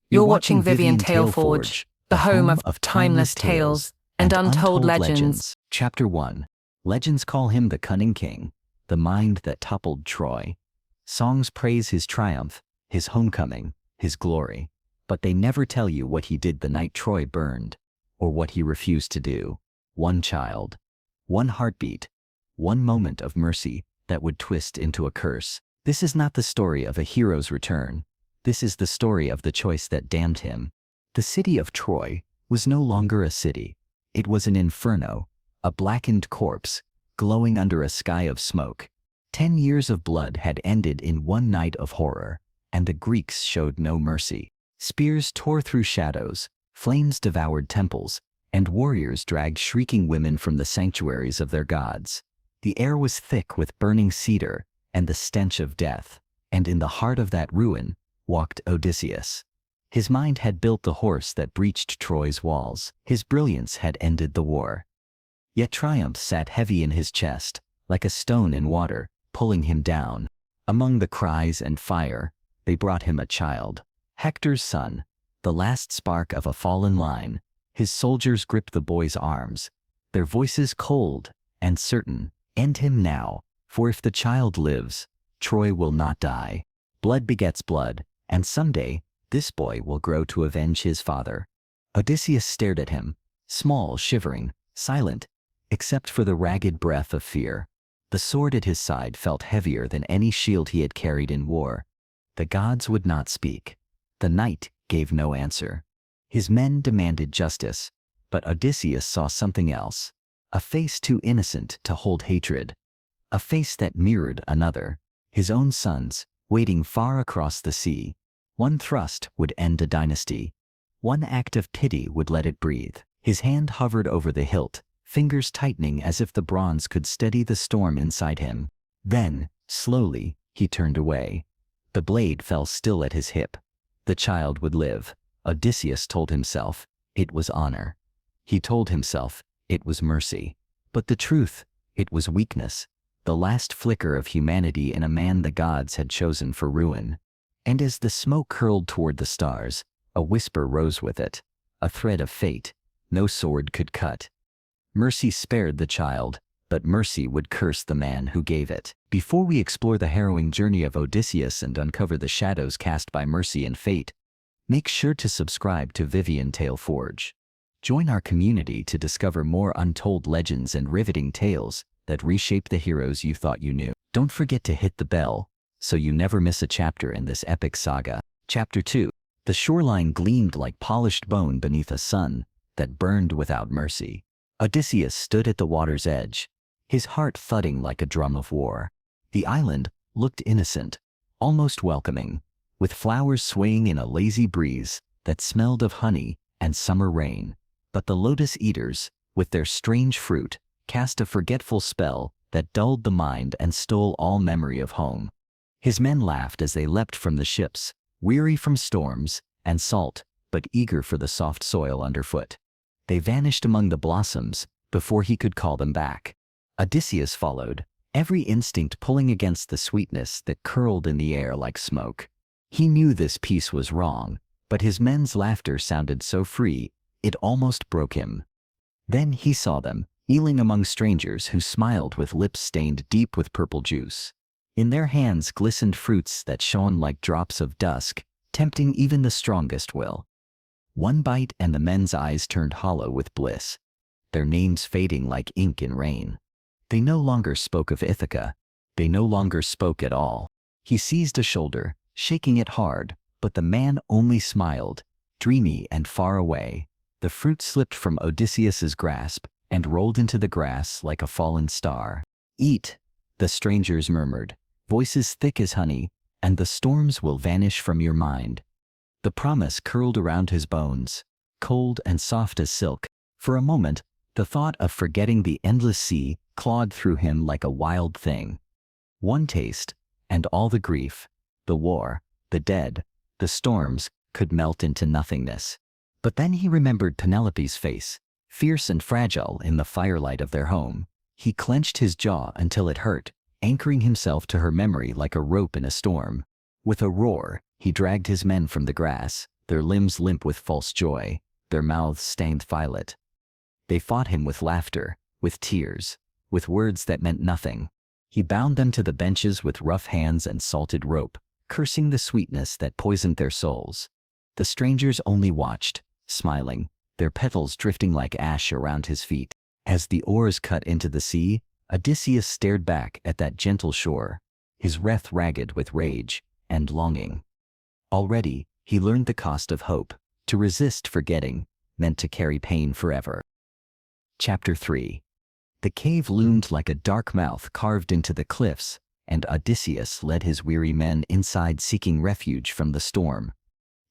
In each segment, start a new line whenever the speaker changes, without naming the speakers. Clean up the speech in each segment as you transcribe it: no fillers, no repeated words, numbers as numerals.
You're watching Vivian Taleforge, the home of timeless tales and untold legends.
Chapter 1. Legends call him the cunning king, the mind that toppled Troy. Songs praise his triumph, his homecoming, his glory. But they never tell you what he did the night Troy burned, or what he refused to do. One child, one heartbeat, one moment of mercy that would twist into a curse. This is not the story of a hero's return. This is the story of the choice that damned him. The city of Troy was no longer a city. It was an inferno, a blackened corpse, glowing under a sky of smoke. 10 years of blood had ended in one night of horror, and the Greeks showed no mercy. Spears tore through shadows, flames devoured temples, and warriors dragged shrieking women from the sanctuaries of their gods. The air was thick with burning cedar and the stench of death, and in the heart of that ruin walked Odysseus. His mind had built the horse that breached Troy's walls. His brilliance had ended the war. Yet triumph sat heavy in his chest, like a stone in water, pulling him down. Among the cries and fire, they brought him a child, Hector's son, the last spark of a fallen line. His soldiers gripped the boy's arms, their voices cold and certain. End him now, for if the child lives, Troy will not die. Blood begets blood, and someday, this boy will grow to avenge his father. Odysseus stared at him, small, shivering, silent, except for the ragged breath of fear. The sword at his side felt heavier than any shield he had carried in war. The gods would not speak. The night gave no answer. His men demanded justice, but Odysseus saw something else. A face too innocent to hold hatred. A face that mirrored another, his own sons, waiting far across the sea. One thrust would end a dynasty. One act of pity would let it breathe. His hand hovered over the hilt, fingers tightening as if the bronze could steady the storm inside him. Then, slowly, he turned away. The blade fell still at his hip. The child would live. Odysseus told himself it was honor. He told himself it was mercy. But the truth, it was weakness. The last flicker of humanity in a man the gods had chosen for ruin. And as the smoke curled toward the stars, a whisper rose with it, a thread of fate no sword could cut. Mercy spared the child, but mercy would curse the man who gave it. Before we explore the harrowing journey of Odysseus and uncover the shadows cast by mercy and fate, make sure to subscribe to Vivian Taleforge. Join our community to discover more untold legends and riveting tales that reshape the heroes you thought you knew. Don't forget to hit the bell so you never miss a chapter in this epic saga. Chapter 2. The shoreline gleamed like polished bone beneath a sun that burned without mercy. Odysseus stood at the water's edge, his heart thudding like a drum of war. The island looked innocent, almost welcoming, with flowers swaying in a lazy breeze that smelled of honey and summer rain. But the lotus eaters, with their strange fruit, cast a forgetful spell that dulled the mind and stole all memory of home. His men laughed as they leapt from the ships, weary from storms and salt, but eager for the soft soil underfoot. They vanished among the blossoms before he could call them back. Odysseus followed, every instinct pulling against the sweetness that curled in the air like smoke. He knew this peace was wrong, but his men's laughter sounded so free, it almost broke him. Then he saw them, kneeling among strangers who smiled with lips stained deep with purple juice. In their hands glistened fruits that shone like drops of dusk, tempting even the strongest will. One bite and the men's eyes turned hollow with bliss, their names fading like ink in rain. They no longer spoke of Ithaca. They no longer spoke at all. He seized a shoulder, shaking it hard, but the man only smiled, dreamy and far away. The fruit slipped from Odysseus's grasp and rolled into the grass like a fallen star. "Eat," the strangers murmured, voices thick as honey, "and the storms will vanish from your mind." The promise curled around his bones, cold and soft as silk. For a moment, the thought of forgetting the endless sea clawed through him like a wild thing. One taste, and all the grief, the war, the dead, the storms, could melt into nothingness. But then he remembered Penelope's face, fierce and fragile in the firelight of their home. He clenched his jaw until it hurt, anchoring himself to her memory like a rope in a storm. With a roar, he dragged his men from the grass, their limbs limp with false joy, their mouths stained violet. They fought him with laughter, with tears, with words that meant nothing. He bound them to the benches with rough hands and salted rope, cursing the sweetness that poisoned their souls. The strangers only watched, smiling, their petals drifting like ash around his feet. As the oars cut into the sea, Odysseus stared back at that gentle shore, his wrath ragged with rage and longing. Already, he learned the cost of hope. To resist forgetting meant to carry pain forever. Chapter 3. The cave loomed like a dark mouth carved into the cliffs, and Odysseus led his weary men inside seeking refuge from the storm.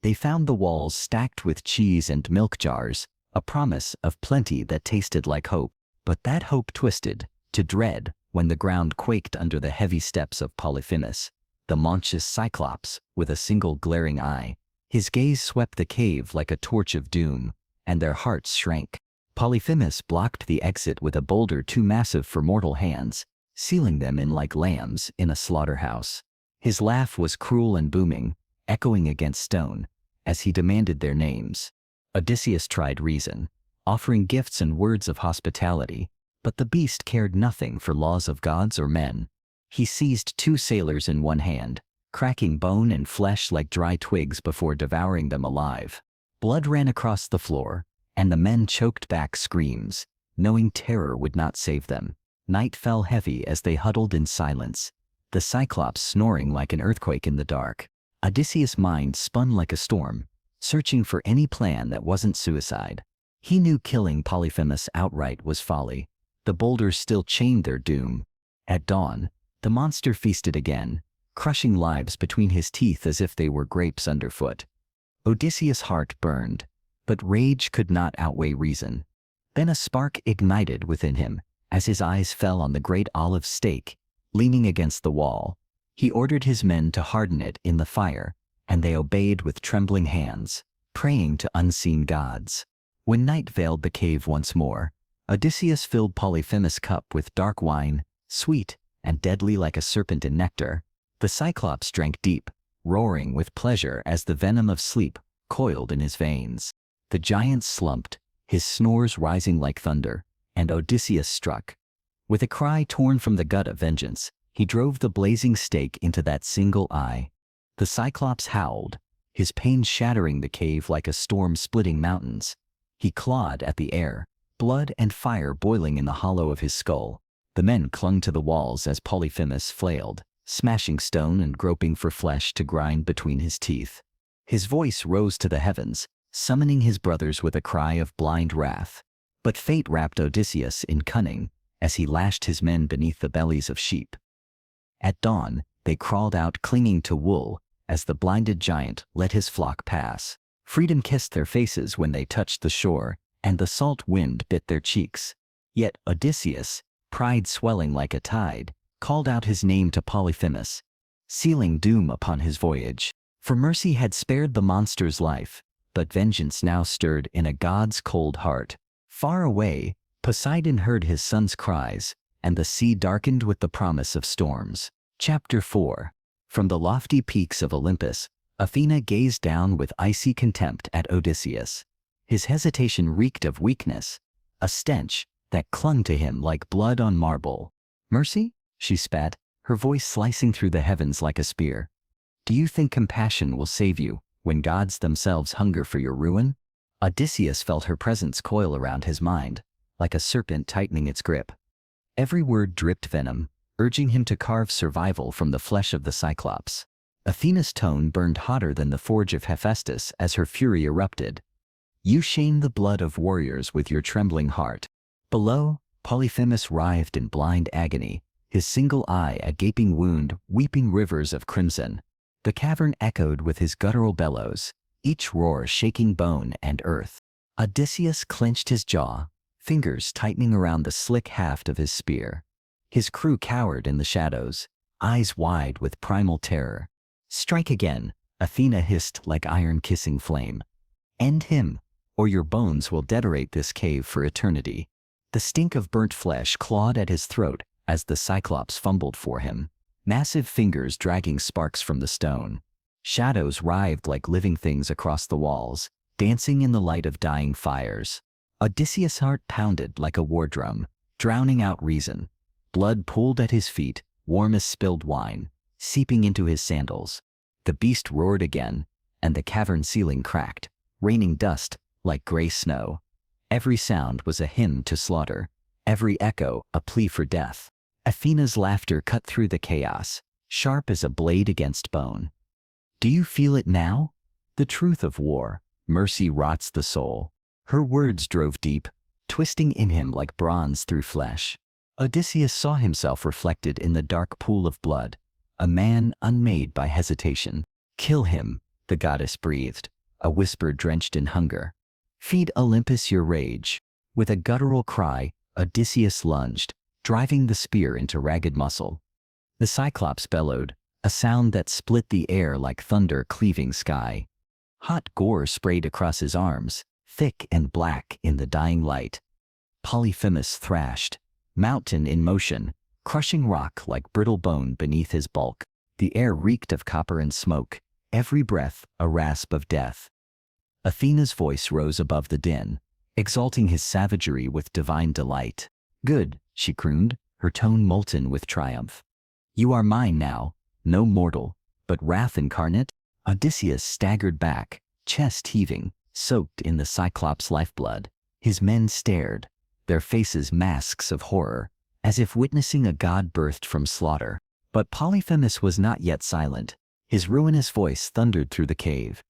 They found the walls stacked with cheese and milk jars, a promise of plenty that tasted like hope. But that hope twisted to dread when the ground quaked under the heavy steps of Polyphemus, the monstrous Cyclops with a single glaring eye. His gaze swept the cave like a torch of doom, and their hearts shrank. Polyphemus blocked the exit with a boulder too massive for mortal hands, sealing them in like lambs in a slaughterhouse. His laugh was cruel and booming, echoing against stone, as he demanded their names. Odysseus tried reason, offering gifts and words of hospitality, but the beast cared nothing for laws of gods or men. He seized 2 sailors in one hand, cracking bone and flesh like dry twigs before devouring them alive. Blood ran across the floor, and the men choked back screams, knowing terror would not save them. Night fell heavy as they huddled in silence, the Cyclops snoring like an earthquake in the dark. Odysseus' mind spun like a storm, searching for any plan that wasn't suicide. He knew killing Polyphemus outright was folly. The boulders still chained their doom. At dawn, the monster feasted again, crushing lives between his teeth as if they were grapes underfoot. Odysseus' heart burned, but rage could not outweigh reason. Then a spark ignited within him as his eyes fell on the great olive stake, leaning against the wall. He ordered his men to harden it in the fire, and they obeyed with trembling hands, praying to unseen gods. When night veiled the cave once more, Odysseus filled Polyphemus' cup with dark wine, sweet and deadly like a serpent in nectar. The Cyclops drank deep, roaring with pleasure as the venom of sleep coiled in his veins. The giant slumped, his snores rising like thunder, and Odysseus struck. With a cry torn from the gut of vengeance, he drove the blazing stake into that single eye. The Cyclops howled, his pain shattering the cave like a storm splitting mountains. He clawed at the air, blood and fire boiling in the hollow of his skull. The men clung to the walls as Polyphemus flailed, smashing stone and groping for flesh to grind between his teeth. His voice rose to the heavens, summoning his brothers with a cry of blind wrath. But fate wrapped Odysseus in cunning as he lashed his men beneath the bellies of sheep. At dawn, they crawled out clinging to wool as the blinded giant let his flock pass. Freedom kissed their faces when they touched the shore, and the salt wind bit their cheeks. Yet Odysseus, pride swelling like a tide, called out his name to Polyphemus, sealing doom upon his voyage. For mercy had spared the monster's life, but vengeance now stirred in a god's cold heart. Far away, Poseidon heard his son's cries, and the sea darkened with the promise of storms. Chapter 4. From the lofty peaks of Olympus, Athena gazed down with icy contempt at Odysseus. His hesitation reeked of weakness, a stench that clung to him like blood on marble. "Mercy?" she spat, her voice slicing through the heavens like a spear. "Do you think compassion will save you when gods themselves hunger for your ruin?" Odysseus felt her presence coil around his mind, like a serpent tightening its grip. Every word dripped venom, urging him to carve survival from the flesh of the Cyclops. Athena's tone burned hotter than the forge of Hephaestus as her fury erupted. "You shame the blood of warriors with your trembling heart." Below, Polyphemus writhed in blind agony, his single eye a gaping wound weeping rivers of crimson. The cavern echoed with his guttural bellows, each roar shaking bone and earth. Odysseus clenched his jaw, fingers tightening around the slick haft of his spear. His crew cowered in the shadows, eyes wide with primal terror. "Strike again," Athena hissed like iron-kissing flame. "End him, or your bones will deteriorate this cave for eternity." The stink of burnt flesh clawed at his throat as the Cyclops fumbled for him, massive fingers dragging sparks from the stone. Shadows writhed like living things across the walls, dancing in the light of dying fires. Odysseus' heart pounded like a war drum, drowning out reason. Blood pooled at his feet, warm as spilled wine, seeping into his sandals. The beast roared again, and the cavern ceiling cracked, raining dust like gray snow. Every sound was a hymn to slaughter, every echo a plea for death. Athena's laughter cut through the chaos, sharp as a blade against bone. Do you feel it now? The truth of war, mercy rots the soul. Her words drove deep, twisting in him like bronze through flesh. Odysseus saw himself reflected in the dark pool of blood, a man unmade by hesitation. Kill him, the goddess breathed, a whisper drenched in hunger. Feed Olympus your rage. With a guttural cry, Odysseus lunged, driving the spear into ragged muscle. The Cyclops bellowed, a sound that split the air like thunder cleaving sky. Hot gore sprayed across his arms, thick and black in the dying light. Polyphemus thrashed, mountain in motion, crushing rock like brittle bone beneath his bulk. The air reeked of copper and smoke, every breath a rasp of death. Athena's voice rose above the din, exalting his savagery with divine delight. Good, she crooned, her tone molten with triumph. You are mine now, no mortal, but wrath incarnate. Odysseus staggered back, chest heaving, soaked in the Cyclops' lifeblood. His men stared, their faces masks of horror, as if witnessing a god birthed from slaughter. But Polyphemus was not yet silent. His ruinous voice thundered through the cave.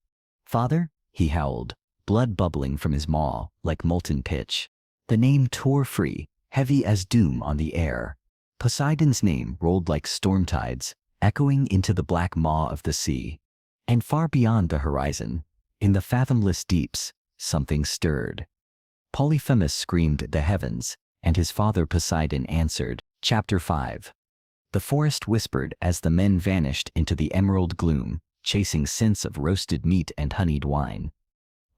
Father, he howled, blood bubbling from his maw like molten pitch. The name tore free, heavy as doom on the air. Poseidon's name rolled like storm tides, echoing into the black maw of the sea. And far beyond the horizon, in the fathomless deeps, something stirred. Polyphemus screamed the heavens, and his father Poseidon answered. Chapter 5. The forest whispered as the men vanished into the emerald gloom, chasing scents of roasted meat and honeyed wine.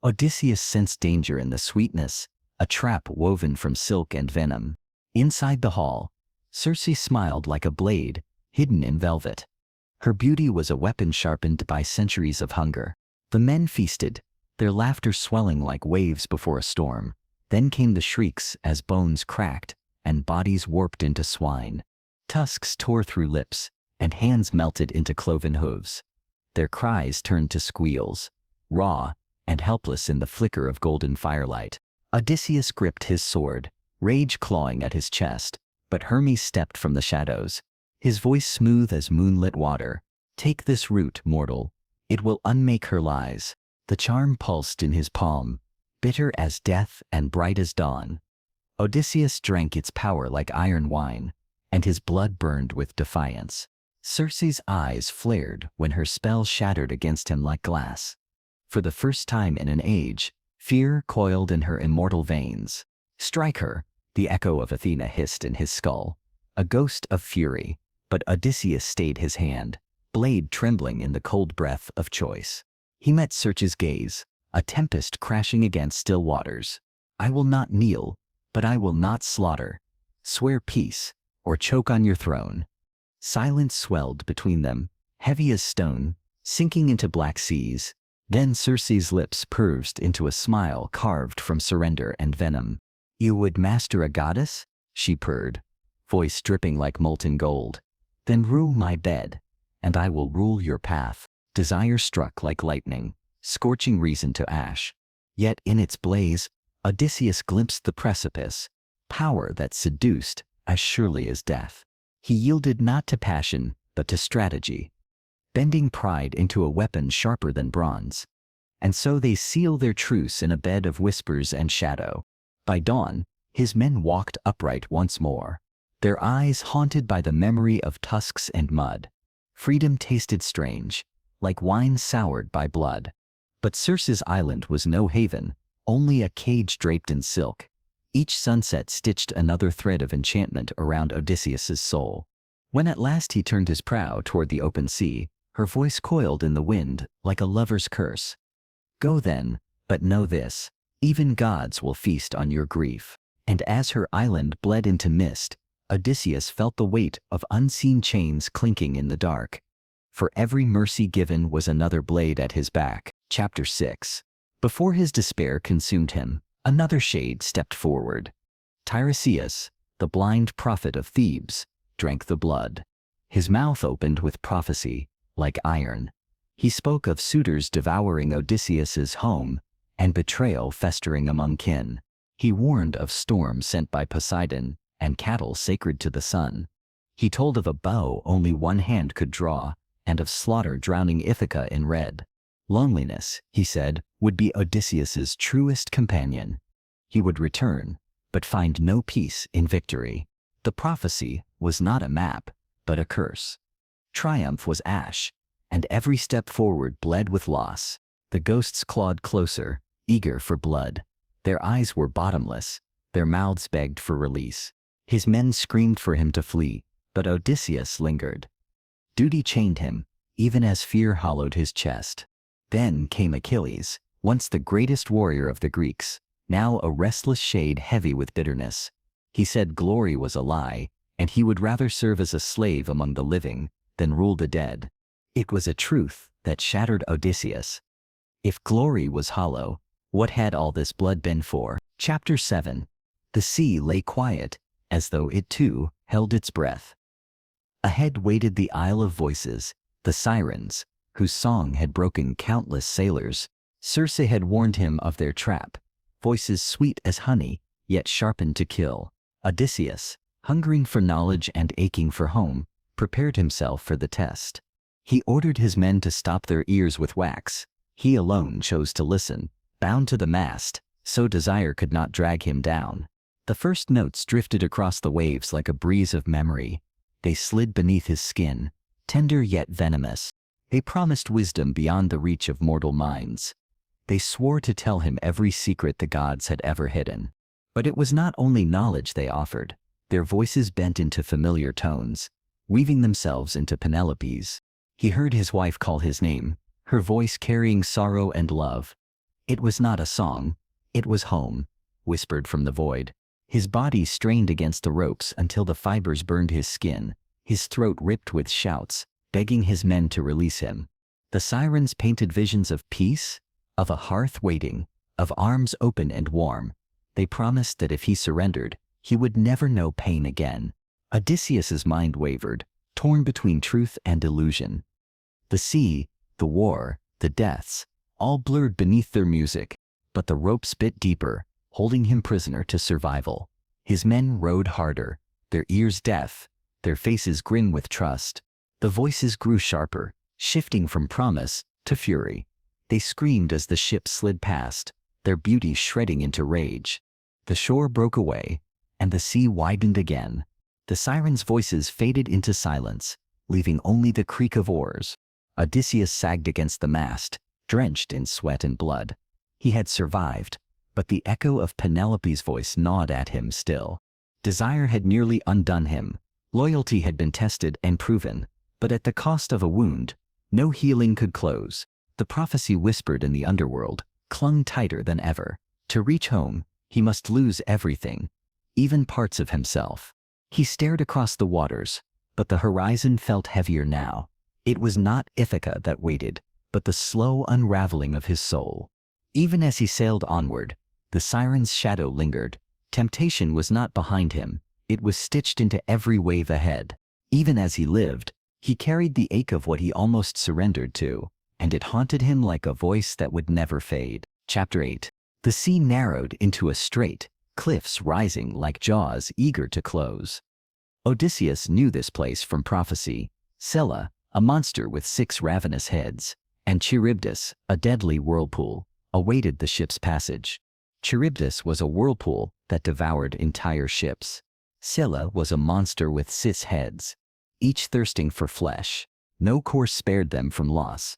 Odysseus sensed danger in the sweetness, a trap woven from silk and venom. Inside the hall, Circe smiled like a blade, hidden in velvet. Her beauty was a weapon sharpened by centuries of hunger. The men feasted, their laughter swelling like waves before a storm. Then came the shrieks as bones cracked and bodies warped into swine. Tusks tore through lips, and hands melted into cloven hooves. Their cries turned to squeals, raw and helpless in the flicker of golden firelight. Odysseus gripped his sword, rage clawing at his chest, but Hermes stepped from the shadows, his voice smooth as moonlit water. Take this root, mortal. It will unmake her lies. The charm pulsed in his palm, bitter as death and bright as dawn. Odysseus drank its power like iron wine, and his blood burned with defiance. Circe's eyes flared when her spell shattered against him like glass. For the first time in an age, fear coiled in her immortal veins. Strike her, the echo of Athena hissed in his skull, a ghost of fury, but Odysseus stayed his hand, blade trembling in the cold breath of choice. He met Circe's gaze, a tempest crashing against still waters. I will not kneel, but I will not slaughter. Swear peace, or choke on your throne. Silence swelled between them, heavy as stone, sinking into black seas. Then Circe's lips pursed into a smile carved from surrender and venom. You would master a goddess? She purred, voice dripping like molten gold. Then rule my bed, and I will rule your path. Desire struck like lightning, scorching reason to ash. Yet in its blaze, Odysseus glimpsed the precipice, power that seduced as surely as death. He yielded not to passion, but to strategy, bending pride into a weapon sharper than bronze. And so they seal their truce in a bed of whispers and shadow. By dawn, his men walked upright once more, their eyes haunted by the memory of tusks and mud. Freedom tasted strange, like wine soured by blood. But Circe's island was no haven, only a cage draped in silk. Each sunset stitched another thread of enchantment around Odysseus's soul. When at last he turned his prow toward the open sea, her voice coiled in the wind like a lover's curse. Go then, but know this, even gods will feast on your grief. And as her island bled into mist, Odysseus felt the weight of unseen chains clinking in the dark. For every mercy given was another blade at his back. Chapter 6. Before his despair consumed him, another shade stepped forward. Tiresias, the blind prophet of Thebes, drank the blood. His mouth opened with prophecy, like iron. He spoke of suitors devouring Odysseus's home, and betrayal festering among kin. He warned of storms sent by Poseidon, and cattle sacred to the sun. He told of a bow only one hand could draw, and of slaughter drowning Ithaca in red. Loneliness, he said, would be Odysseus's truest companion. He would return, but find no peace in victory. The prophecy was not a map, but a curse. Triumph was ash, and every step forward bled with loss. The ghosts clawed closer, eager for blood. Their eyes were bottomless, their mouths begged for release. His men screamed for him to flee, but Odysseus lingered. Duty chained him, even as fear hollowed his chest. Then came Achilles, once the greatest warrior of the Greeks, now a restless shade heavy with bitterness. He said glory was a lie, and he would rather serve as a slave among the living than rule the dead. It was a truth that shattered Odysseus. If glory was hollow, what had all this blood been for? Chapter 7. The sea lay quiet, as though it too held its breath. Ahead waited the Isle of Voices, the sirens, whose song had broken countless sailors. Circe had warned him of their trap, voices sweet as honey, yet sharpened to kill. Odysseus, hungering for knowledge and aching for home, prepared himself for the test. He ordered his men to stop their ears with wax. He alone chose to listen, bound to the mast, so desire could not drag him down. The first notes drifted across the waves like a breeze of memory. They slid beneath his skin, tender yet venomous. They promised wisdom beyond the reach of mortal minds. They swore to tell him every secret the gods had ever hidden. But it was not only knowledge they offered. Their voices bent into familiar tones, weaving themselves into Penelope's. He heard his wife call his name, her voice carrying sorrow and love. It was not a song, it was home, whispered from the void. His body strained against the ropes until the fibers burned his skin, his throat ripped with shouts, begging his men to release him. The sirens painted visions of peace, of a hearth waiting, of arms open and warm. They promised that if he surrendered, he would never know pain again. Odysseus's mind wavered, torn between truth and illusion. The sea, the war, the deaths, all blurred beneath their music, but the ropes bit deeper, holding him prisoner to survival. His men rowed harder, their ears deaf, their faces grin with trust. The voices grew sharper, shifting from promise to fury. They screamed as the ship slid past, their beauty shredding into rage. The shore broke away, and the sea widened again. The sirens' voices faded into silence, leaving only the creak of oars. Odysseus sagged against the mast, drenched in sweat and blood. He had survived, but the echo of Penelope's voice gnawed at him still. Desire had nearly undone him. Loyalty had been tested and proven, but at the cost of a wound, no healing could close. The prophecy whispered in the underworld clung tighter than ever. To reach home, he must lose everything, even parts of himself. He stared across the waters, but the horizon felt heavier now. It was not Ithaca that waited, but the slow unraveling of his soul. Even as he sailed onward, the siren's shadow lingered. Temptation was not behind him, it was stitched into every wave ahead. Even as he lived, he carried the ache of what he almost surrendered to, and it haunted him like a voice that would never fade. Chapter 8. The sea narrowed into a strait, cliffs rising like jaws eager to close. Odysseus knew this place from prophecy. Scylla, a monster with 6 ravenous heads, and Charybdis, a deadly whirlpool, awaited the ship's passage. Charybdis was a whirlpool that devoured entire ships. Scylla was a monster with 6 heads, each thirsting for flesh. No course spared them from loss.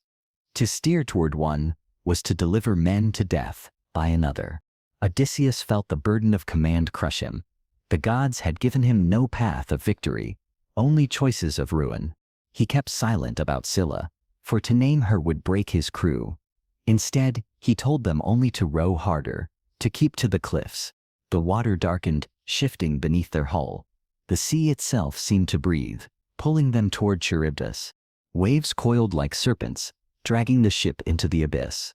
To steer toward one was to deliver men to death by another. Odysseus felt the burden of command crush him. The gods had given him no path of victory, only choices of ruin. He kept silent about Scylla, for to name her would break his crew. Instead, he told them only to row harder, to keep to the cliffs. The water darkened, shifting beneath their hull. The sea itself seemed to breathe, pulling them toward Charybdis. Waves coiled like serpents, dragging the ship into the abyss.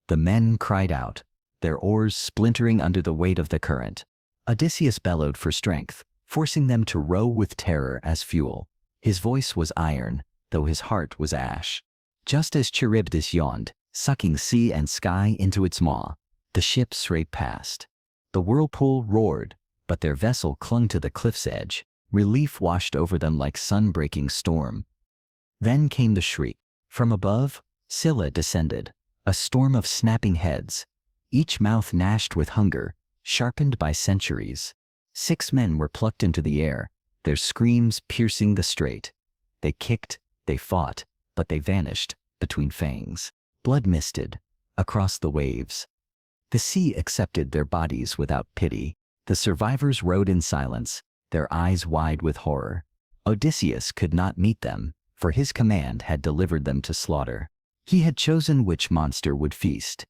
The men cried out, their oars splintering under the weight of the current. Odysseus bellowed for strength, forcing them to row with terror as fuel. His voice was iron, though his heart was ash. Just as Charybdis yawned, sucking sea and sky into its maw, the ship strayed past. The whirlpool roared, but their vessel clung to the cliff's edge. Relief washed over them like sun-breaking storm. Then came the shriek. From above, Scylla descended, a storm of snapping heads, each mouth gnashed with hunger, sharpened by centuries. 6 men were plucked into the air, their screams piercing the strait. They kicked, they fought, but they vanished between fangs. Blood misted across the waves. The sea accepted their bodies without pity. The survivors rode in silence, their eyes wide with horror. Odysseus could not meet them, for his command had delivered them to slaughter. He had chosen which monster would feast.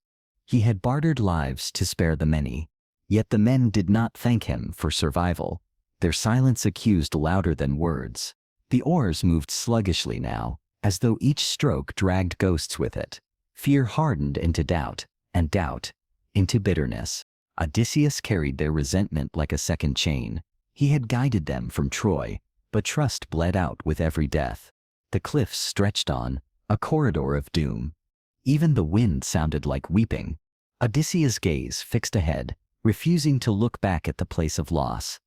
He had bartered lives to spare the many. Yet the men did not thank him for survival. Their silence accused louder than words. The oars moved sluggishly now, as though each stroke dragged ghosts with it. Fear hardened into doubt, and doubt into bitterness. Odysseus carried their resentment like a second chain. He had guided them from Troy, but trust bled out with every death. The cliffs stretched on, a corridor of doom. Even the wind sounded like weeping. Odysseus' gaze fixed ahead, refusing to look back at the place of loss.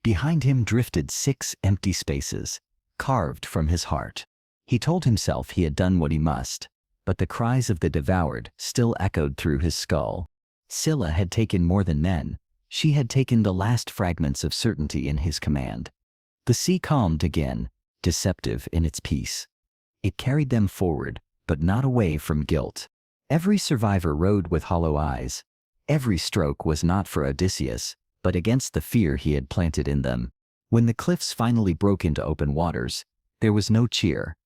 Behind him drifted 6 empty spaces, carved from his heart. He told himself he had done what he must, but the cries of the devoured still echoed through his skull. Scylla had taken more than men. She had taken the last fragments of certainty in his command. The sea calmed again, deceptive in its peace. It carried them forward, but not away from guilt. Every survivor rode with hollow eyes. Every stroke was not for Odysseus, but against the fear he had planted in them. When the cliffs finally broke into open waters, there was no cheer.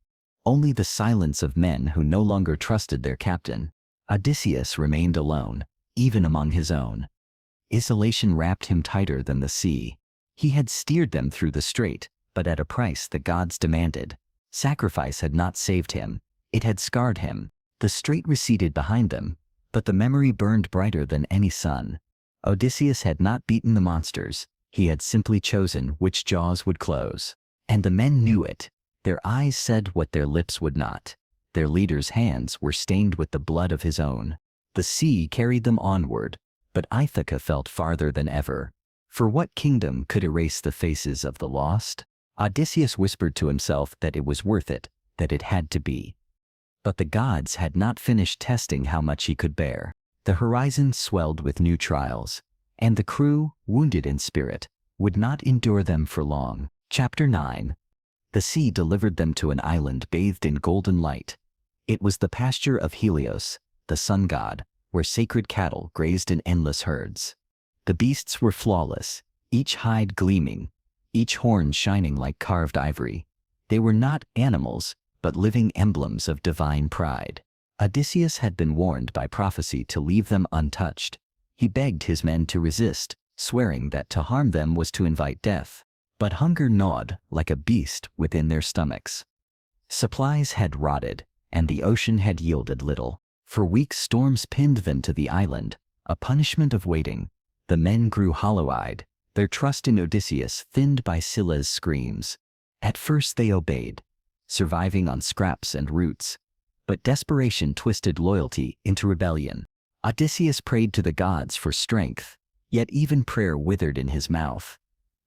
Only the silence of men who no longer trusted their captain. Odysseus remained alone, even among his own. Isolation wrapped him tighter than the sea. He had steered them through the strait, but at a price the gods demanded. Sacrifice had not saved him. It had scarred him. The strait receded behind them, but the memory burned brighter than any sun. Odysseus had not beaten the monsters. He had simply chosen which jaws would close. And the men knew it. Their eyes said what their lips would not. Their leader's hands were stained with the blood of his own. The sea carried them onward, but Ithaca felt farther than ever. For what kingdom could erase the faces of the lost? Odysseus whispered to himself that it was worth it, that it had to be. But the gods had not finished testing how much he could bear. The horizon swelled with new trials, and the crew, wounded in spirit, would not endure them for long. Chapter 9. The sea delivered them to an island bathed in golden light. It was the pasture of Helios, the sun god, where sacred cattle grazed in endless herds. The beasts were flawless, each hide gleaming, each horn shining like carved ivory. They were not animals, but living emblems of divine pride. Odysseus had been warned by prophecy to leave them untouched. He begged his men to resist, swearing that to harm them was to invite death. But hunger gnawed like a beast within their stomachs. Supplies had rotted, and the ocean had yielded little. For weeks storms pinned them to the island, a punishment of waiting. The men grew hollow-eyed, their trust in Odysseus thinned by Scylla's screams. At first they obeyed, surviving on scraps and roots. But desperation twisted loyalty into rebellion. Odysseus prayed to the gods for strength, yet even prayer withered in his mouth.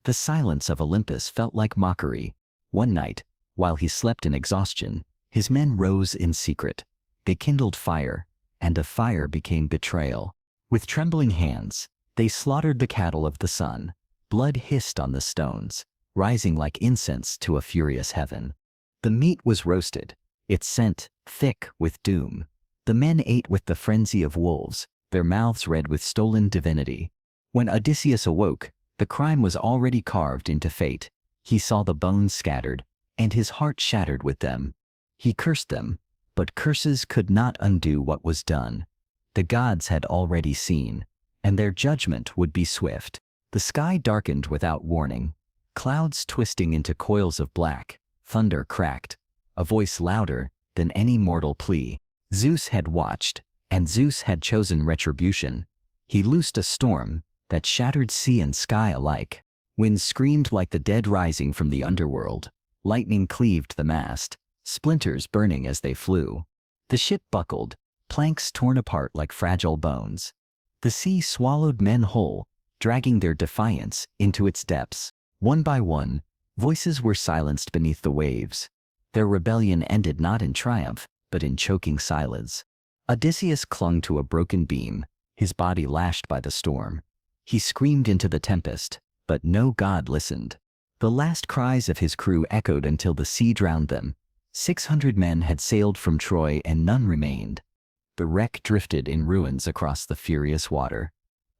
The silence of Olympus felt like mockery. One night, while he slept in exhaustion, his men rose in secret. They kindled fire, and a fire became betrayal. With trembling hands, they slaughtered the cattle of the sun. Blood hissed on the stones, rising like incense to a furious heaven. The meat was roasted, its scent thick with doom. The men ate with the frenzy of wolves, their mouths red with stolen divinity. When Odysseus awoke, the crime was already carved into fate. He saw the bones scattered, and his heart shattered with them. He cursed them, but curses could not undo what was done. The gods had already seen, and their judgment would be swift. The sky darkened without warning, clouds twisting into coils of black, thunder cracked. a voice louder than any mortal plea. Zeus had watched, and Zeus had chosen retribution. He loosed a storm that shattered sea and sky alike. Winds screamed like the dead rising from the underworld. Lightning cleaved the mast, splinters burning as they flew. The ship buckled, planks torn apart like fragile bones. The sea swallowed men whole, dragging their defiance into its depths. One by one, voices were silenced beneath the waves. Their rebellion ended not in triumph, but in choking silence. Odysseus clung to a broken beam, his body lashed by the storm. He screamed into the tempest, but no god listened. The last cries of his crew echoed until the sea drowned them. 600 men had sailed from Troy and none remained. The wreck drifted in ruins across the furious water.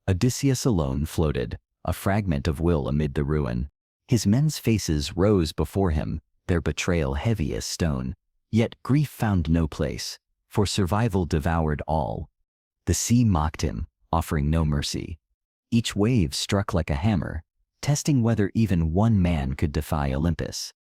Odysseus alone floated, a fragment of will amid the ruin. His men's faces rose before him, their betrayal heavy as stone. Yet grief found no place, for survival devoured all. The sea mocked him, offering no mercy. Each wave struck like a hammer, testing whether even one man could defy Olympus.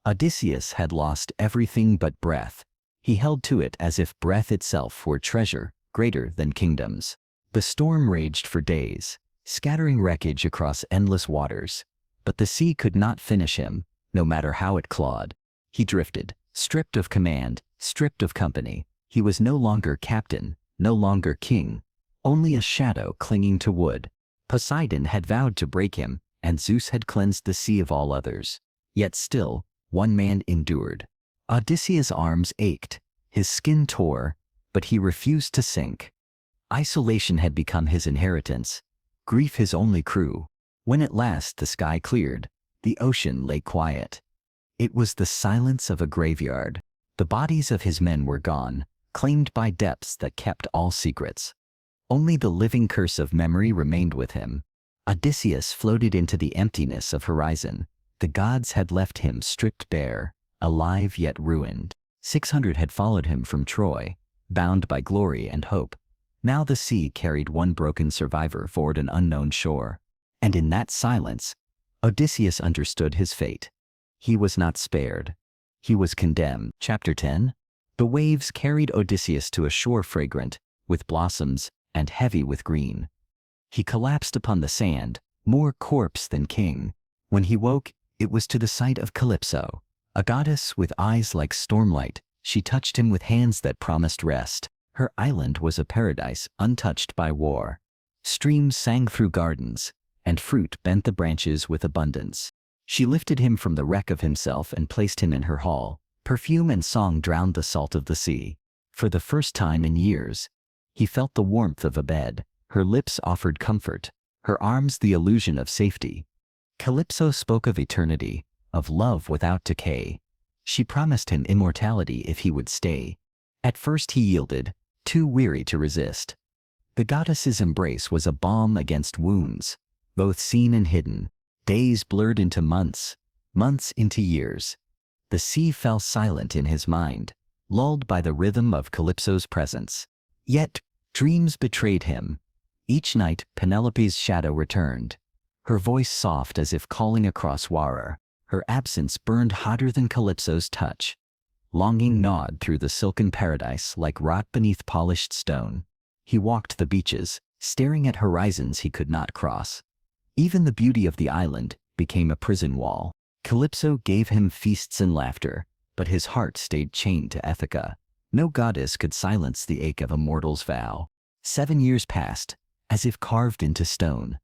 Odysseus had lost everything but breath. He held to it as if breath itself were treasure greater than kingdoms. The storm raged for days, scattering wreckage across endless waters. But the sea could not finish him, no matter how it clawed. He drifted, stripped of command, stripped of company. He was no longer captain, no longer king, only a shadow clinging to wood. Poseidon had vowed to break him, and Zeus had cleansed the sea of all others. Yet still, one man endured. Odysseus' arms ached, his skin tore, but he refused to sink. Isolation had become his inheritance, grief his only crew. When at last the sky cleared, the ocean lay quiet. It was the silence of a graveyard. The bodies of his men were gone, claimed by depths that kept all secrets. Only the living curse of memory remained with him. Odysseus floated into the emptiness of horizon. The gods had left him stripped bare, alive yet ruined. 600 had followed him from Troy, bound by glory and hope. Now the sea carried one broken survivor toward an unknown shore. And in that silence, Odysseus understood his fate. He was not spared. He was condemned. Chapter 10. The waves carried Odysseus to a shore fragrant with blossoms and heavy with green. He collapsed upon the sand, more corpse than king. When he woke, it was to the sight of Calypso, a goddess with eyes like stormlight. She touched him with hands that promised rest. Her island was a paradise untouched by war. Streams sang through gardens, and fruit bent the branches with abundance. She lifted him from the wreck of himself and placed him in her hall. Perfume and song drowned the salt of the sea. For the first time in years, he felt the warmth of a bed. Her lips offered comfort, her arms the illusion of safety. Calypso spoke of eternity, of love without decay. She promised him immortality if he would stay. At first he yielded, too weary to resist. The goddess's embrace was a balm against wounds, both seen and hidden. Days blurred into months, months into years. The sea fell silent in his mind, lulled by the rhythm of Calypso's presence. Yet, dreams betrayed him. Each night, Penelope's shadow returned, her voice soft as if calling across water. Her absence burned hotter than Calypso's touch. Longing gnawed through the silken paradise like rot beneath polished stone. He walked the beaches, staring at horizons he could not cross. Even the beauty of the island became a prison wall. Calypso gave him feasts and laughter, but his heart stayed chained to Ithaca. No goddess could silence the ache of a mortal's vow. 7 years passed, as if carved into stone.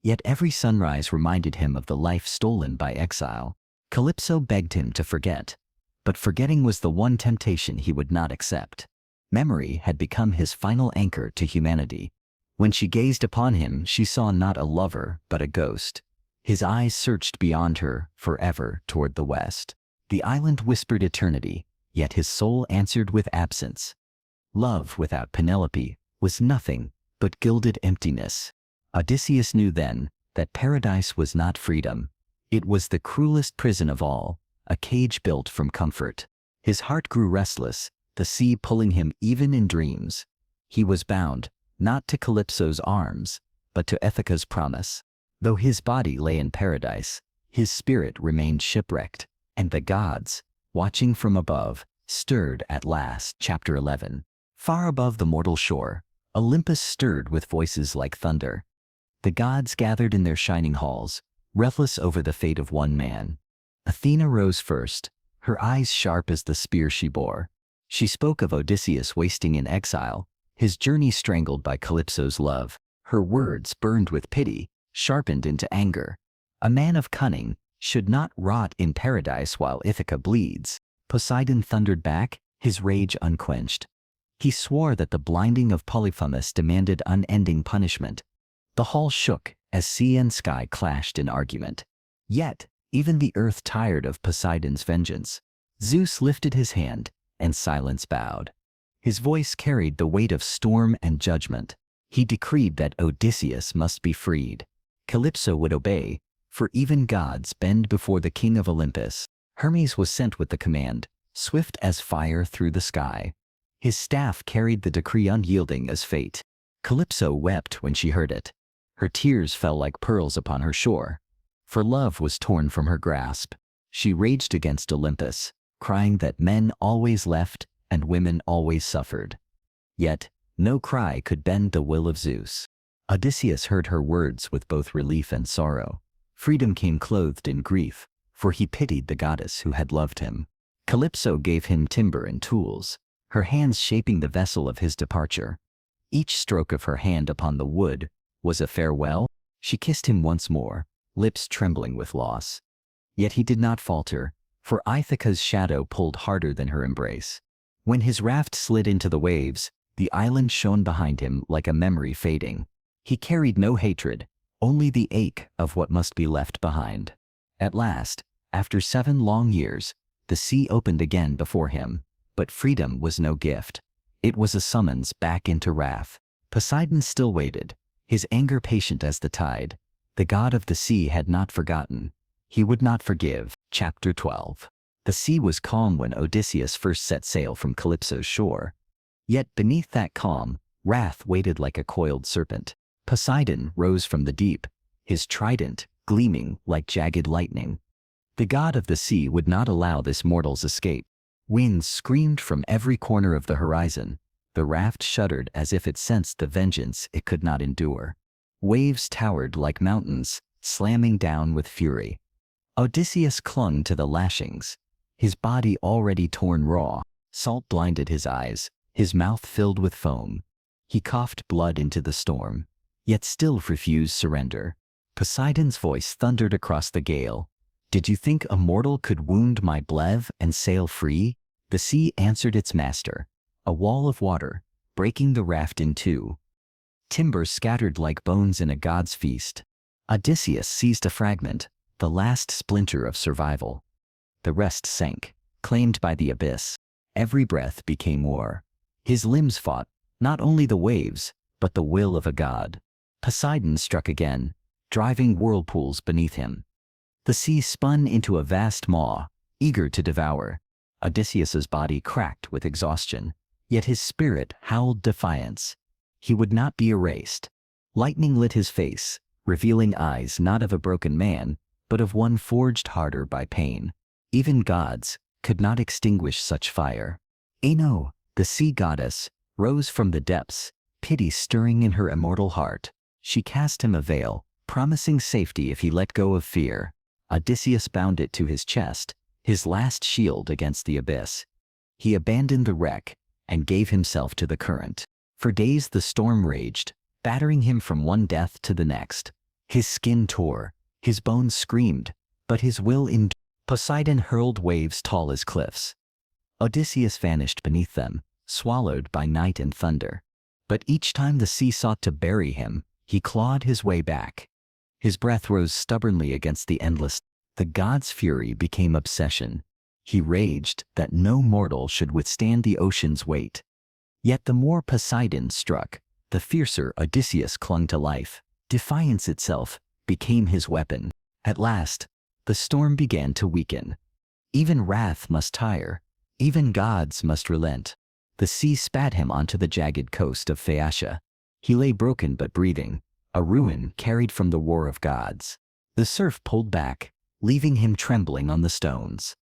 Yet every sunrise reminded him of the life stolen by exile. Calypso begged him to forget, but forgetting was the one temptation he would not accept. Memory had become his final anchor to humanity. When she gazed upon him, she saw not a lover, but a ghost. His eyes searched beyond her, forever, toward the west. The island whispered eternity, yet his soul answered with absence. Love without Penelope was nothing but gilded emptiness. Odysseus knew then that paradise was not freedom. It was the cruelest prison of all, a cage built from comfort. His heart grew restless, the sea pulling him even in dreams. He was bound, not to Calypso's arms, but to Ithaca's promise. Though his body lay in paradise, his spirit remained shipwrecked, and the gods, watching from above, stirred at last. Chapter 11. Far above the mortal shore, Olympus stirred with voices like thunder. The gods gathered in their shining halls, breathless over the fate of one man. Athena rose first, her eyes sharp as the spear she bore. She spoke of Odysseus wasting in exile, his journey strangled by Calypso's love. Her words burned with pity, sharpened into anger. A man of cunning should not rot in paradise while Ithaca bleeds. Poseidon thundered back, his rage unquenched. He swore that the blinding of Polyphemus demanded unending punishment. The hall shook as sea and sky clashed in argument. Yet, even the earth tired of Poseidon's vengeance. Zeus lifted his hand, and silence bowed. His voice carried the weight of storm and judgment. He decreed that Odysseus must be freed. Calypso would obey, for even gods bend before the king of Olympus. Hermes was sent with the command, swift as fire through the sky. His staff carried the decree unyielding as fate. Calypso wept when she heard it. Her tears fell like pearls upon her shore. For love was torn from her grasp. She raged against Olympus, crying that men always left and women always suffered. Yet, no cry could bend the will of Zeus. Odysseus heard her words with both relief and sorrow. Freedom came clothed in grief, for he pitied the goddess who had loved him. Calypso gave him timber and tools, her hands shaping the vessel of his departure. Each stroke of her hand upon the wood was a farewell. She kissed him once more, lips trembling with loss. Yet he did not falter, for Ithaca's shadow pulled harder than her embrace. When his raft slid into the waves, the island shone behind him like a memory fading. He carried no hatred, only the ache of what must be left behind. At last, after 7 long years, the sea opened again before him, but freedom was no gift. It was a summons back into wrath. Poseidon still waited, his anger patient as the tide. The god of the sea had not forgotten. He would not forgive. Chapter 12. The sea was calm when Odysseus first set sail from Calypso's shore. Yet beneath that calm, wrath waited like a coiled serpent. Poseidon rose from the deep, his trident gleaming like jagged lightning. The god of the sea would not allow this mortal's escape. Winds screamed from every corner of the horizon. The raft shuddered as if it sensed the vengeance it could not endure. Waves towered like mountains, slamming down with fury. Odysseus clung to the lashings, his body already torn raw. Salt blinded his eyes, his mouth filled with foam. He coughed blood into the storm, yet still refused surrender. Poseidon's voice thundered across the gale. "Did you think a mortal could wound my bleve and sail free?" The sea answered its master, a wall of water, breaking the raft in two. Timber scattered like bones in a god's feast. Odysseus seized a fragment, the last splinter of survival. The rest sank, claimed by the abyss. Every breath became war. His limbs fought, not only the waves, but the will of a god. Poseidon struck again, driving whirlpools beneath him. The sea spun into a vast maw, eager to devour. Odysseus's body cracked with exhaustion, yet his spirit howled defiance. He would not be erased. Lightning lit his face, revealing eyes not of a broken man, but of one forged harder by pain. Even gods could not extinguish such fire. Ino, the sea goddess, rose from the depths, pity stirring in her immortal heart. She cast him a veil, promising safety if he let go of fear. Odysseus bound it to his chest, his last shield against the abyss. He abandoned the wreck and gave himself to the current. For days the storm raged, battering him from one death to the next. His skin tore, his bones screamed, but his will endured. Poseidon hurled waves tall as cliffs. Odysseus vanished beneath them, swallowed by night and thunder. But each time the sea sought to bury him, he clawed his way back. His breath rose stubbornly against the endless. The god's fury became obsession. He raged that no mortal should withstand the ocean's weight. Yet the more Poseidon struck, the fiercer Odysseus clung to life. Defiance itself became his weapon. At last, the storm began to weaken. Even wrath must tire. Even gods must relent. The sea spat him onto the jagged coast of Phaeacia. He lay broken but breathing, a ruin carried from the war of gods. The surf pulled back, leaving him trembling on the stones.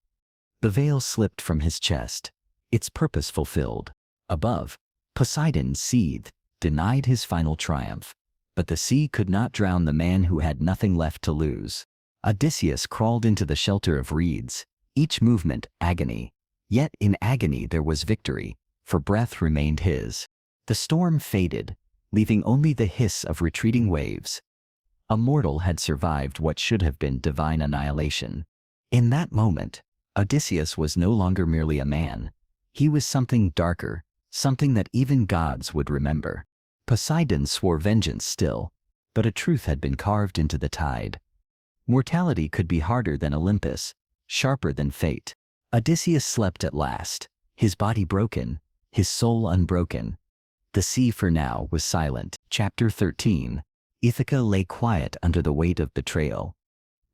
The veil slipped from his chest, its purpose fulfilled. Above, Poseidon seethed, denied his final triumph. But the sea could not drown the man who had nothing left to lose. Odysseus crawled into the shelter of reeds, each movement agony. Yet in agony there was victory, for breath remained his. The storm faded, leaving only the hiss of retreating waves. A mortal had survived what should have been divine annihilation. In that moment, Odysseus was no longer merely a man. He was something darker, something that even gods would remember. Poseidon swore vengeance still, but a truth had been carved into the tide. Mortality could be harder than Olympus, sharper than fate. Odysseus slept at last, his body broken, his soul unbroken. The sea for now was silent. Chapter 13. Ithaca lay quiet under the weight of betrayal.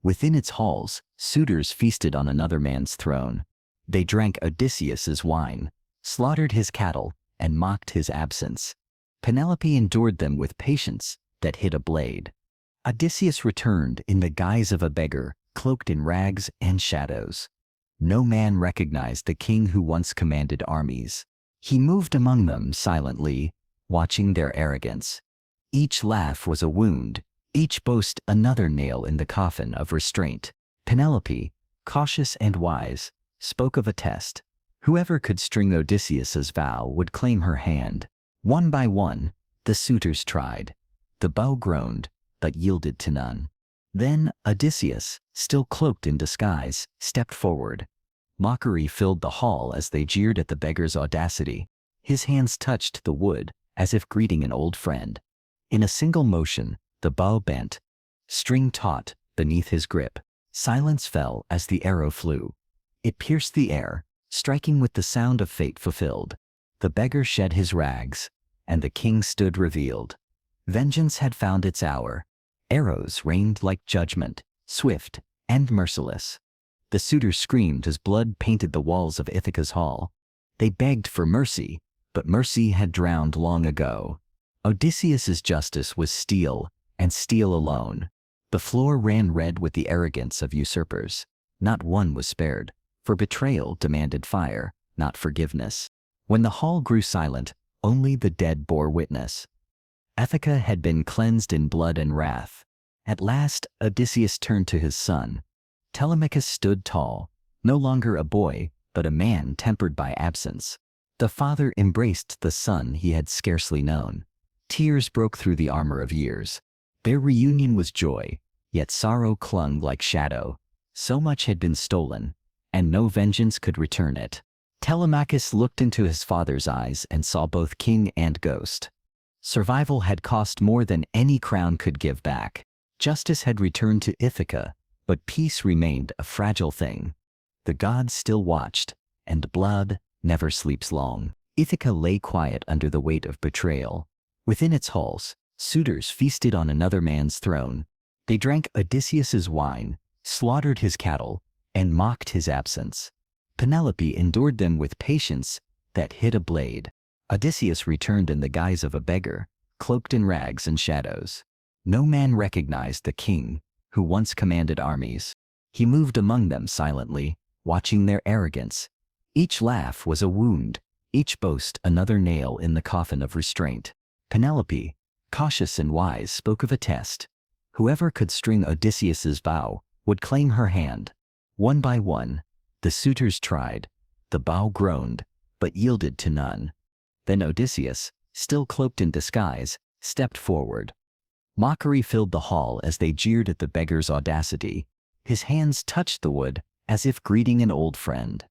Within its halls, suitors feasted on another man's throne. They drank Odysseus's wine, slaughtered his cattle, and mocked his absence. Penelope endured them with patience that hid a blade. Odysseus returned in the guise of a beggar, cloaked in rags and shadows. No man recognized the king who once commanded armies. He moved among them silently, watching their arrogance. Each laugh was a wound, each boast another nail in the coffin of restraint. Penelope, cautious and wise, spoke of a test. Whoever could string Odysseus's vow would claim her hand. One by one, the suitors tried. The bow groaned, but yielded to none. Then Odysseus, still cloaked in disguise, stepped forward. Mockery filled the hall as they jeered at the beggar's audacity. His hands touched the wood, as if greeting an old friend. In a single motion, the bow bent, string taut beneath his grip. Silence fell as the arrow flew. It pierced the air, striking with the sound of fate fulfilled. The beggar shed his rags, and the king stood revealed. Vengeance had found its hour. Arrows rained like judgment, swift and merciless. The suitors screamed as blood painted the walls of Ithaca's hall. They begged for mercy, but mercy had drowned long ago. Odysseus's justice was steel, and steel alone. The floor ran red with the arrogance of usurpers. Not one was spared, for betrayal demanded fire, not forgiveness. When the hall grew silent, only the dead bore witness. Ithaca had been cleansed in blood and wrath. At last, Odysseus turned to his son. Telemachus stood tall, no longer a boy, but a man tempered by absence. The father embraced the son he had scarcely known. Tears broke through the armor of years. Their reunion was joy, yet sorrow clung like shadow. So much had been stolen, and no vengeance could return it. Telemachus looked into his father's eyes and saw both king and ghost. Survival had cost more than any crown could give back. Justice had returned to Ithaca, but peace remained a fragile thing. The gods still watched, and blood never sleeps long. Ithaca lay quiet under the weight of betrayal. Within its halls, suitors feasted on another man's throne. They drank Odysseus's wine, slaughtered his cattle, and mocked his absence. Penelope endured them with patience that hid a blade. Odysseus returned in the guise of a beggar, cloaked in rags and shadows. No man recognized the king who once commanded armies. He moved among them silently, watching their arrogance. Each laugh was a wound, each boast another nail in the coffin of restraint. Penelope, cautious and wise, spoke of a test. Whoever could string Odysseus's vow would claim her hand. One by one, the suitors tried. The bow groaned, but yielded to none. Then Odysseus, still cloaked in disguise, stepped forward. Mockery filled the hall as they jeered at the beggar's audacity. His hands touched the wood, as if greeting an old friend.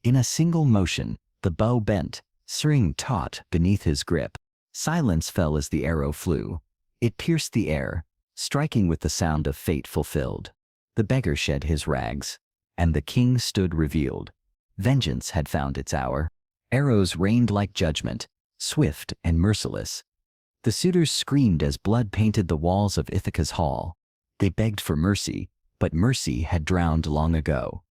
In a single motion, the bow bent, string taut beneath his grip. Silence fell as the arrow flew. It pierced the air, striking with the sound of fate fulfilled. The beggar shed his rags, and the king stood revealed. Vengeance had found its hour. Arrows rained like judgment, swift and merciless. The suitors screamed as blood painted the walls of Ithaca's hall. They begged for mercy, but mercy had drowned long ago.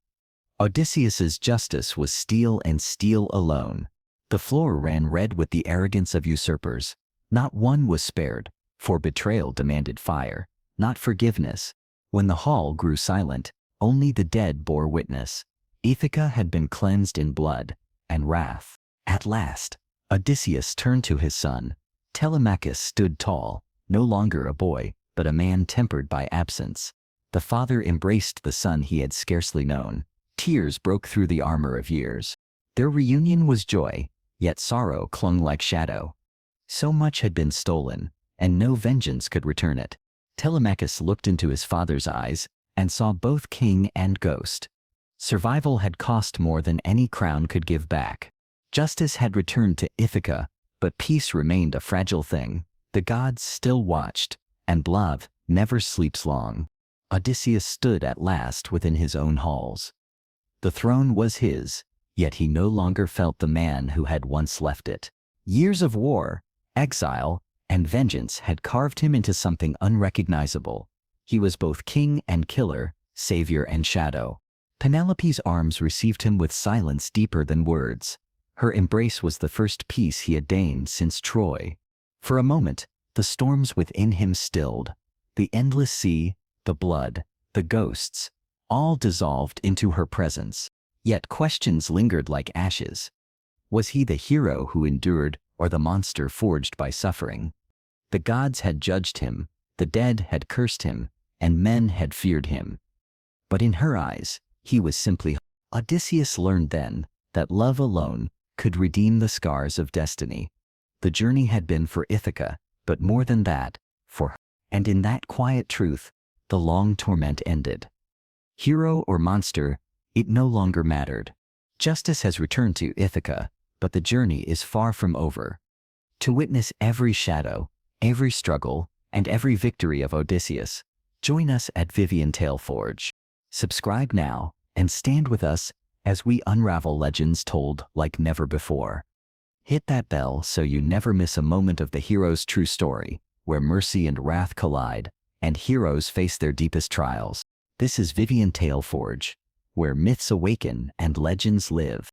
Odysseus's justice was steel and steel alone. The floor ran red with the arrogance of usurpers. Not one was spared, for betrayal demanded fire, not forgiveness. When the hall grew silent, only the dead bore witness. Ithaca had been cleansed in blood and wrath. At last, Odysseus turned to his son. Telemachus stood tall, no longer a boy, but a man tempered by absence. The father embraced the son he had scarcely known. Tears broke through the armor of years. Their reunion was joy, yet sorrow clung like shadow. So much had been stolen, and no vengeance could return it. Telemachus looked into his father's eyes and saw both king and ghost. Survival had cost more than any crown could give back. Justice had returned to Ithaca, but peace remained a fragile thing. The gods still watched, and love never sleeps long. Odysseus stood at last within his own halls. The throne was his, yet he no longer felt the man who had once left it. Years of war, exile, and vengeance had carved him into something unrecognizable. He was both king and killer, savior and shadow. Penelope's arms received him with silence deeper than words. Her embrace was the first peace he had deigned since Troy. For a moment, the storms within him stilled. The endless sea, the blood, the ghosts, all dissolved into her presence. Yet questions lingered like ashes. Was he the hero who endured, or the monster forged by suffering? The gods had judged him, the dead had cursed him, and men had feared him. But in her eyes, he was simply. Odysseus learned then that love alone could redeem the scars of destiny. The journey had been for Ithaca, but more than that, for her. And in that quiet truth, the long torment ended. Hero or monster, it no longer mattered. Justice has returned to Ithaca, but the journey is far from over. To witness every shadow, every struggle, and every victory of Odysseus, join us at Vivian Taleforge. Subscribe now, and stand with us as we unravel legends told like never before. Hit that bell so you never miss a moment of the hero's true story, where mercy and wrath collide, and heroes face their deepest trials. This is Vivian Taleforge, where myths awaken and legends live.